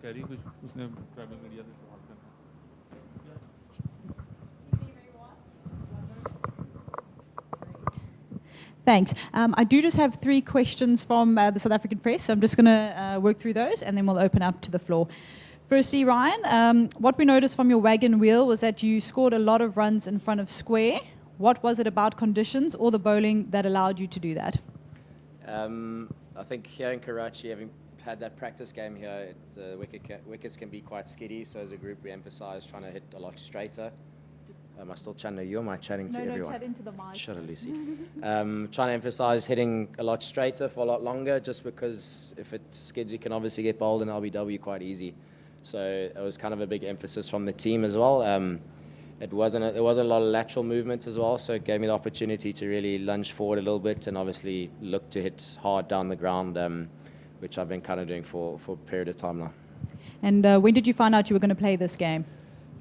Carry कुछ उसने travel media से सवाल करना है. Thanks. I do just have 3 questions from the South African press, so I'm just going to work through those and then we'll open up to the floor. Firstly, Ryan, what we noticed from your wagon wheel was that you scored a lot of runs in front of square. What was it about conditions or the bowling that allowed you to do that? I think here in Karachi, having had that practice game here, wickets can be quite skiddy, so as a group we emphasise trying to hit a lot straighter. Am I still chatting to you or am I chatting to everyone? No, chat into the mic. Shut up, Lucy. Trying to emphasise hitting a lot straighter for a lot longer, just because if it skids, you can obviously get bowled in LBW quite easy. So it was kind of a big emphasis from the team as well. There wasn't a lot of lateral movement as well, so it gave me the opportunity to really lunge forward a little bit and obviously look to hit hard down the ground, which I've been kind of doing for a period of time now. And when did you find out you were going to play this game?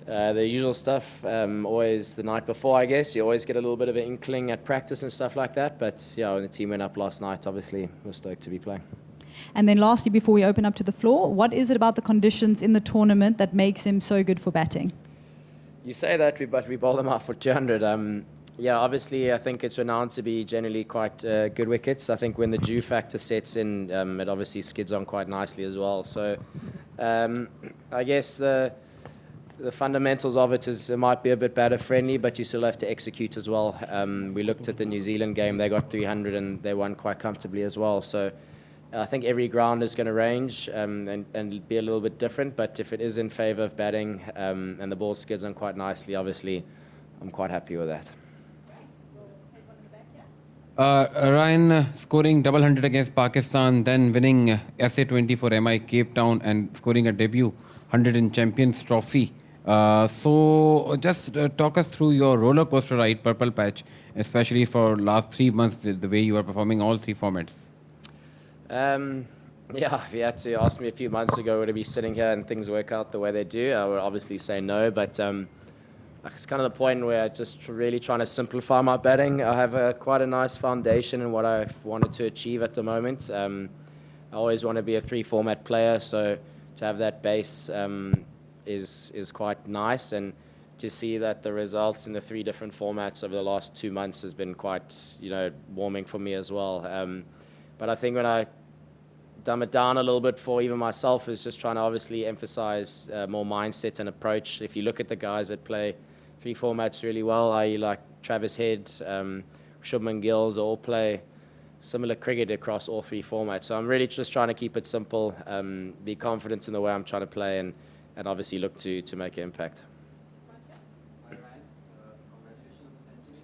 The usual stuff, always the night before, I guess. You always get a little bit of an inkling at practice and stuff like that. But yeah, when the team went up last night, obviously, we're stoked to be playing. And then lastly, before we open up to the floor, what is it about the conditions in the tournament that makes him so good for batting? You say that, but we bowl them out for 200. Yeah, obviously, I think it's renowned to be generally quite good wickets. I think when the dew factor sets in, it obviously skids on quite nicely as well. So I guess the fundamentals of it is it might be a bit batter friendly, but you still have to execute as well. We looked at the New Zealand game; they got 300 and they won quite comfortably as well. So I think every ground is going to range and be a little bit different. But if it is in favour of batting and the ball skids on quite nicely, obviously, I'm quite happy with that. Ryan scoring double hundred against Pakistan, then winning SA20 for MI Cape Town and scoring a debut 100 in Champions Trophy. So just talk us through your roller coaster ride, Purple Patch, especially for last 3 months, the way you are performing all 3 formats. Yeah, if you had to ask me a few months ago, would I be sitting here and things work out the way they do, I would obviously say no. But it's kind of the point where I'm just really trying to simplify my batting. I have quite a nice foundation in what I wanted to achieve at the moment. I always want to be a 3-format player, so to have that base is quite nice, and to see that the results in the 3 different formats over the last 2 months has been quite, warming for me as well. But I think when I dumb it down a little bit for even myself is just trying to obviously emphasize more mindset and approach. If you look at the guys that play 3 formats really well, i.e. like Travis Head, Shubman, Gill, all play similar cricket across all 3 formats. So I'm really just trying to keep it simple, be confident in the way I'm trying to play, and obviously look to make an impact. Hi Ryan, congratulations on the century.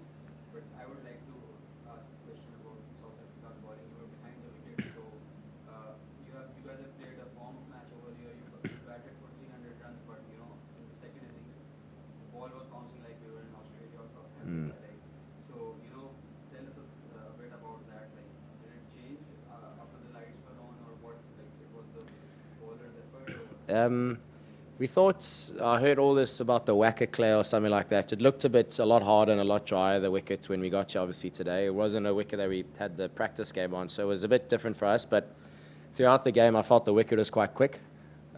But I would like to ask a question about South African bowling. You were behind the wicket, so you guys have played a form match over here. You batted for 300 runs, but in the second innings, the ball was bouncing like you were in Australia or South Africa. So tell us a bit about that. Like, did it change after the lights were on, or what? Like, it was the bowler's effort? Or I heard all this about the whacker clay or something like that. It looked a lot harder and a lot drier, the wicket, when we got here, obviously, today. It wasn't a wicket that we had the practice game on, so it was a bit different for us. But throughout the game, I felt the wicket was quite quick.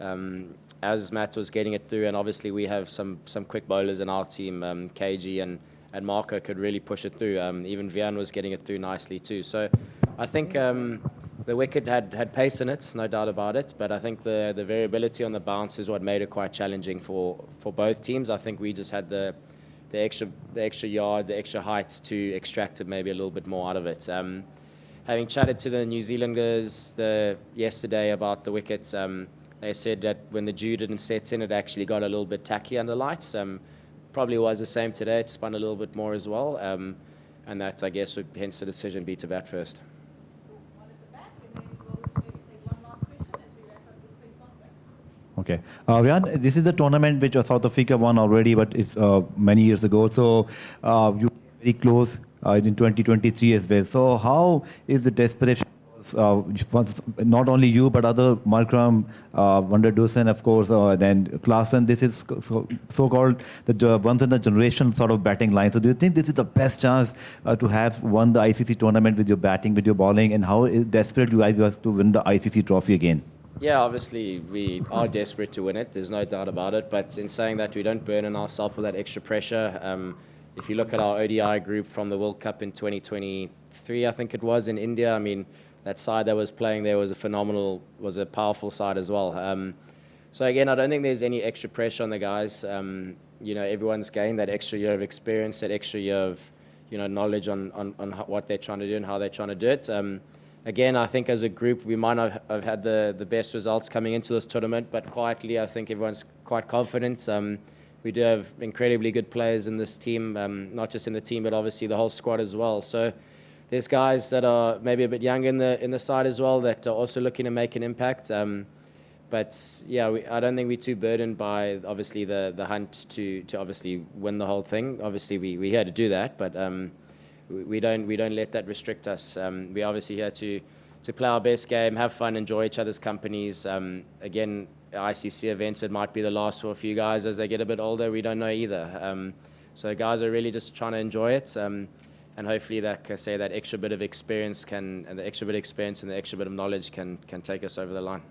As Matt was getting it through, and obviously we have some quick bowlers in our team, KG and Marco could really push it through. Even Vian was getting it through nicely too. So I think the wicket had pace in it, no doubt about it, but I think the variability on the bounce is what made it quite challenging for both teams. I think we just had the extra yard, the extra height to extract maybe a little bit more out of it. Having chatted to the New Zealanders yesterday about the wickets, they said that when the dew didn't set in, it actually got a little bit tacky under lights. Probably was the same today. It spun a little bit more as well, and that, I guess, would hence the decision be to bat first. Okay. Vian, this is a tournament which South Africa won already, but it's many years ago. So you were very close in 2023 as well. So how is the desperation? Not only you, but other Markram, Vander Dusen, of course, then Klaasen. This is so-called the once in a generation sort of batting line. So do you think this is the best chance to have won the ICC tournament with your batting, with your bowling, and how desperate you guys were to win the ICC trophy again? Yeah, obviously we are desperate to win it. There's no doubt about it. But in saying that, we don't burden ourselves with that extra pressure. If you look at our ODI group from the World Cup in 2023, I think it was in India. I mean, that side that was playing there was a powerful side as well. So again, I don't think there's any extra pressure on the guys. Everyone's gained that extra year of experience, that extra year of knowledge on what they're trying to do and how they're trying to do it. Again, I think as a group, we might not have had the best results coming into this tournament, but quietly, I think everyone's quite confident. We do have incredibly good players in this team, not just in the team, but obviously the whole squad as well. So there's guys that are maybe a bit young in the side as well that are also looking to make an impact. But yeah, I don't think we're too burdened by obviously the hunt to obviously win the whole thing. Obviously, we're here to do that, but we don't let that restrict us. We're obviously here to play our best game, have fun, enjoy each other's companies. Again, ICC events, it might be the last for a few guys as they get a bit older. We don't know either. So guys are really just trying to enjoy it, and hopefully that extra bit of experience and the extra bit of knowledge can take us over the line.